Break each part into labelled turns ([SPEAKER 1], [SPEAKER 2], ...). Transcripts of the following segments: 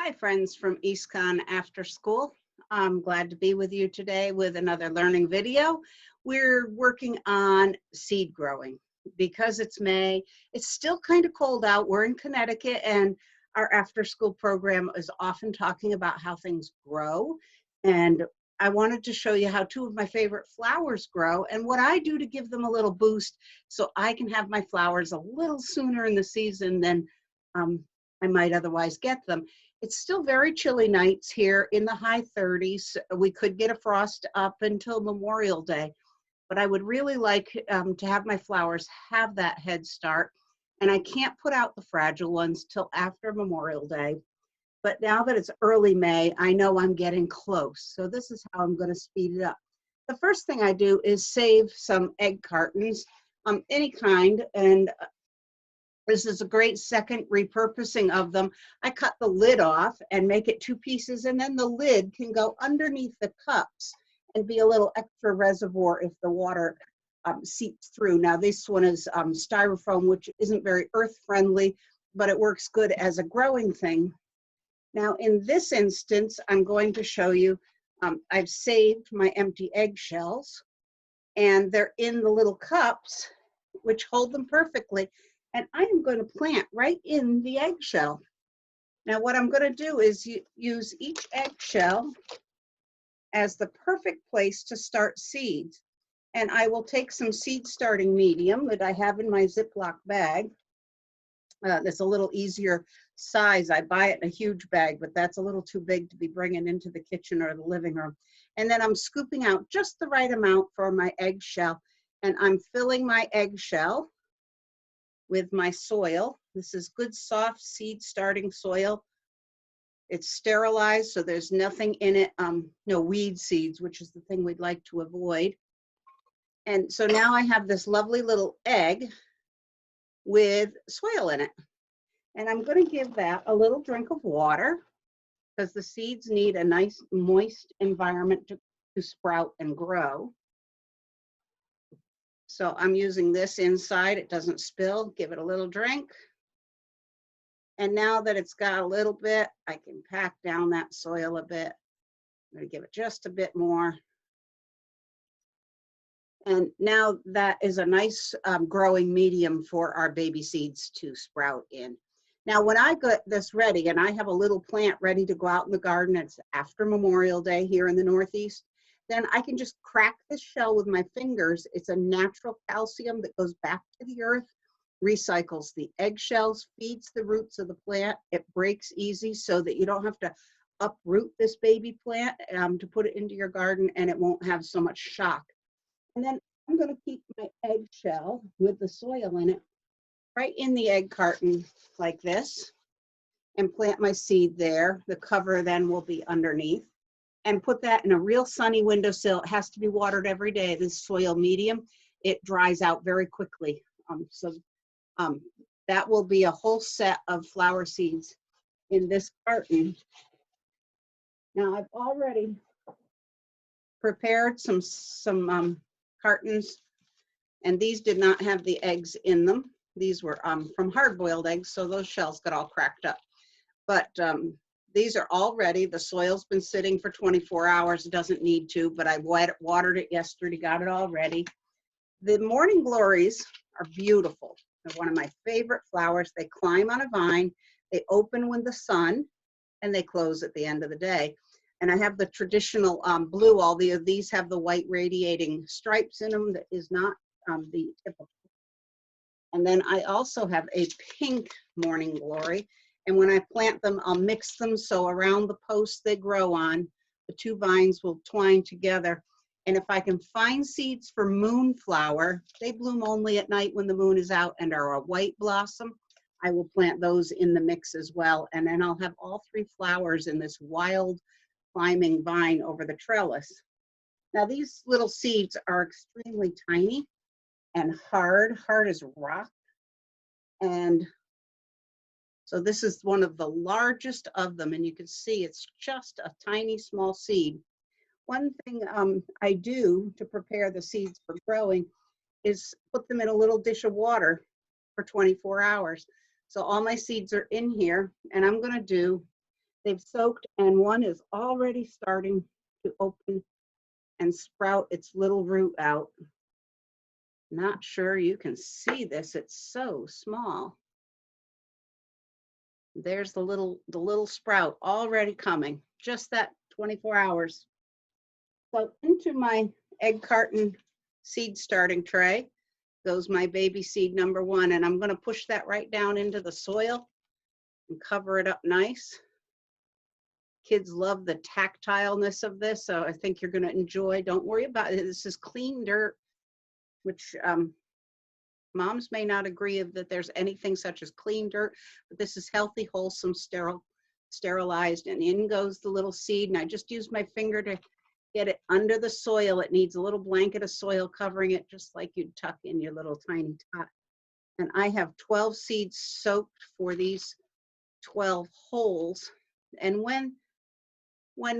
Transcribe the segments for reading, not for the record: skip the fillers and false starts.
[SPEAKER 1] Hi, friends from EastCon After School. I'm glad to be with you today with another learning video. We're working on seed growing. Because it's May, it's still kind of cold out. We're in Connecticut, and our after school program is often talking about how things grow. And I wanted to show you how two of my favorite flowers grow and what I do to give them a little boost so I can have my flowers a little sooner in the season than I might otherwise get them. It's still very chilly nights here in the high 30s. We could get a frost up until Memorial Day, but I would really like to have my flowers have that head start. And I can't put out the fragile ones till after Memorial Day. But now that it's early May, I know I'm getting close. So this is how I'm going to speed it up. The first thing I do is save some egg cartons, any kind, and this is a great second repurposing of them. I cut the lid off and make it two pieces, and then the lid can go underneath the cups and be a little extra reservoir if the water seeps through. Now this one is styrofoam, which isn't very earth friendly, but it works good as a growing thing. Now in this instance, I'm going to show you, I've saved my empty eggshells, and they're in the little cups, which hold them perfectly. And I am going to plant right in the eggshell. Now what I'm going to do is use each eggshell as the perfect place to start seeds. And I will take some seed starting medium that I have in my Ziploc bag. That's a little easier size. I buy it in a huge bag, but that's a little too big to be bringing into the kitchen or the living room. And then I'm scooping out just the right amount for my eggshell. And I'm filling my eggshell with my soil. This is good soft seed starting soil. It's sterilized, so there's nothing in it, no weed seeds, which is the thing we'd like to avoid. And so now I have this lovely little egg with soil in it. And I'm going to give that a little drink of water because the seeds need a nice moist environment to sprout and grow. So I'm using this inside, it doesn't spill. Give it a little drink. And now that it's got a little bit, I can pack down that soil a bit. I'm going to give it just a bit more. And now that is a nice growing medium for our baby seeds to sprout in. Now when I got this ready and I have a little plant ready to go out in the garden, it's after Memorial Day here in the Northeast, then I can just crack this shell with my fingers. It's a natural calcium that goes back to the earth, recycles the eggshells, feeds the roots of the plant. It breaks easy so that you don't have to uproot this baby plant to put it into your garden, and it won't have so much shock. And then I'm going to keep my eggshell with the soil in it right in the egg carton like this and plant my seed there. The cover then will be underneath. And put that in a real sunny windowsill. It has to be watered every day. This soil medium, it dries out very quickly. That will be a whole set of flower seeds in this carton. Now I've already prepared some cartons, and these did not have the eggs in them. These were from hard-boiled eggs, so those shells got all cracked up. But these are all ready. The soil's been sitting for 24 hours. It doesn't need to, but I watered it yesterday, got it all ready. The morning glories are beautiful. They're one of my favorite flowers. They climb on a vine. They open with the sun, and they close at the end of the day. And I have the traditional blue. All of these have the white radiating stripes in them that is not the typical. And then I also have a pink morning glory. And when I plant them, I'll mix them so around the posts they grow on, the two vines will twine together. And if I can find seeds for moonflower, they bloom only at night when the moon is out and are a white blossom, I will plant those in the mix as well. And then I'll have all three flowers in this wild climbing vine over the trellis. Now these little seeds are extremely tiny and hard as rock. And so this is one of the largest of them, and you can see it's just a tiny small seed. One thing I do to prepare the seeds for growing is put them in a little dish of water for 24 hours. So all my seeds are in here, and I'm going to do They've soaked, and one is already starting to open and sprout its little root out. Not sure you can see this, it's so small. There's the little sprout already coming, just that 24 hours. So into my egg carton seed starting tray goes my baby seed number 1, and I'm going to push that right down into the soil and cover it up nice. Kids love the tactileness of this, so I think you're going to enjoy. Don't worry about it. This is clean dirt, which moms may not agree that there's anything such as clean dirt, but this is healthy, wholesome, sterilized, and in goes the little seed. And I just use my finger to get it under the soil. It needs a little blanket of soil covering it, just like you'd tuck in your little tiny tot. And I have 12 seeds soaked for these 12 holes. And when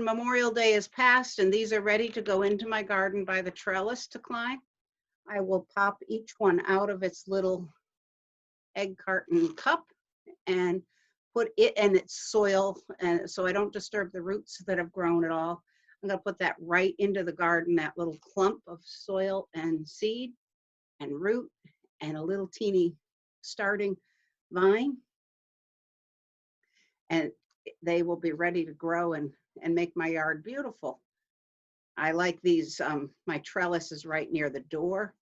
[SPEAKER 1] Memorial Day is past and these are ready to go into my garden by the trellis to climb, I will pop each one out of its little egg carton cup and put it in its soil, and so I don't disturb the roots that have grown at all. I'm going to put that right into the garden, that little clump of soil and seed and root and a little teeny starting vine, and they will be ready to grow and make my yard beautiful. I like these, my trellis is right near the door,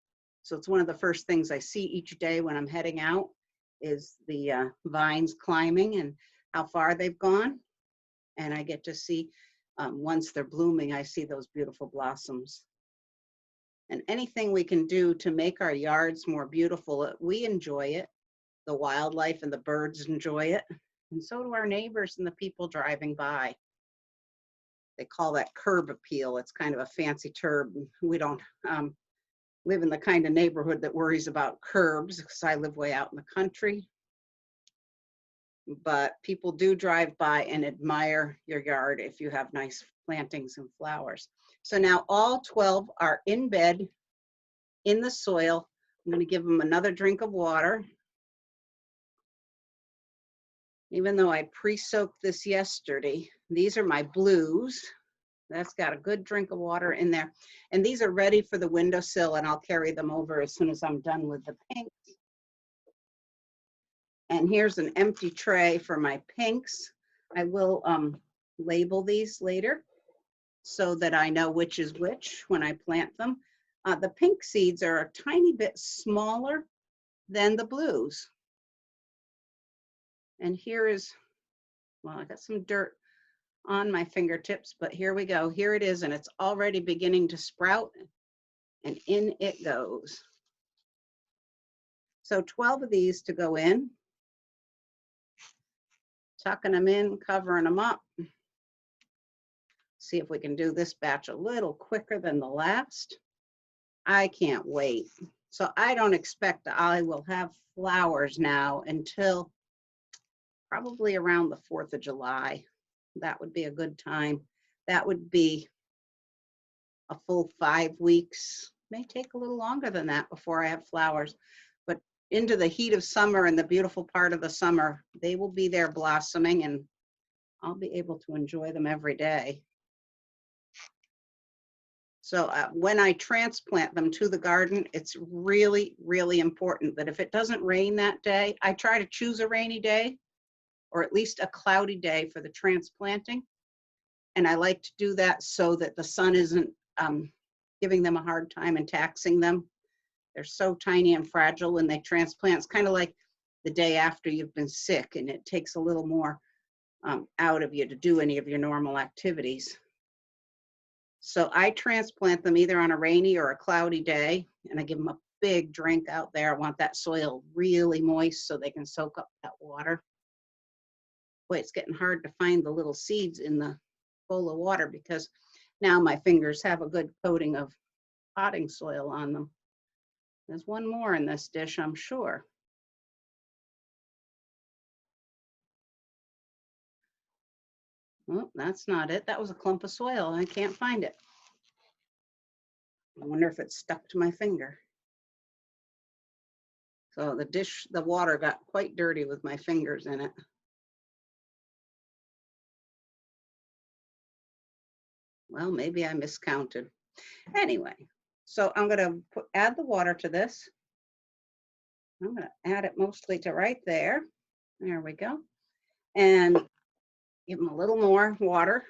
[SPEAKER 1] so it's one of the first things I see each day when I'm heading out is the vines climbing and how far they've gone. And I get to see, once they're blooming, I see those beautiful blossoms. And anything we can do to make our yards more beautiful, we enjoy it. The wildlife and the birds enjoy it. And so do our neighbors and the people driving by. They call that curb appeal. It's kind of a fancy term. We don't live in the kind of neighborhood that worries about curbs, because I live way out in the country. But people do drive by and admire your yard if you have nice plantings and flowers. So now all 12 are in bed in the soil. I'm going to give them another drink of water. Even though I pre-soaked this yesterday, these are my blues. That's got a good drink of water in there. And these are ready for the windowsill, and I'll carry them over as soon as I'm done with the pinks. And here's an empty tray for my pinks. I will label these later so that I know which is which when I plant them. The pink seeds are a tiny bit smaller than the blues. And here is, well, I got some dirt on my fingertips, but here we go. Here it is, and it's already beginning to sprout, and in it goes. So 12 of these to go in. Tucking them in, covering them up. See if we can do this batch a little quicker than the last. I can't wait. So I don't expect I will have flowers now until probably around the 4th of July. That would be a good time. That would be a full 5 weeks. May take a little longer than that before I have flowers. But into the heat of summer and the beautiful part of the summer, they will be there blossoming, and I'll be able to enjoy them every day. So when I transplant them to the garden, it's really, really important that if it doesn't rain that day, I try to choose a rainy day or at least a cloudy day for the transplanting. And I like to do that so that the sun isn't giving them a hard time and taxing them. They're so tiny and fragile when they transplant. It's kind of like the day after you've been sick, and it takes a little more out of you to do any of your normal activities. So I transplant them either on a rainy or a cloudy day, and I give them a big drink out there. I want that soil really moist so they can soak up that water. Boy, it's getting hard to find the little seeds in the bowl of water because now my fingers have a good coating of potting soil on them. There's one more in this dish, I'm sure. Oh, that's not it. That was a clump of soil. I can't find it. I wonder if it's stuck to my finger. So the water got quite dirty with my fingers in it. Well, maybe I miscounted. Anyway, so I'm going to add the water to this. I'm going to add it mostly to right there. There we go. And give them a little more water.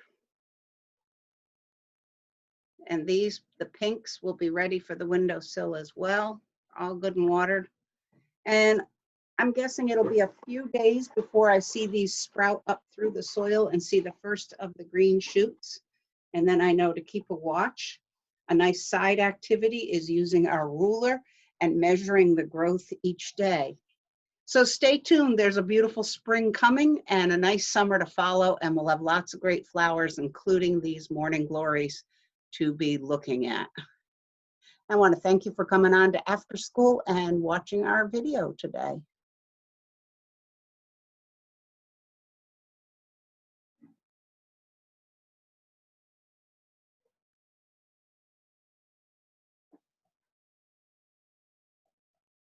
[SPEAKER 1] And these, the pinks, will be ready for the windowsill as well. All good and watered. And I'm guessing it'll be a few days before I see these sprout up through the soil and see the first of the green shoots. And then I know to keep a watch. A nice side activity is using our ruler and measuring the growth each day. So stay tuned. There's a beautiful spring coming and a nice summer to follow, and we'll have lots of great flowers, including these morning glories, to be looking at. I want to thank you for coming on to After School and watching our video today.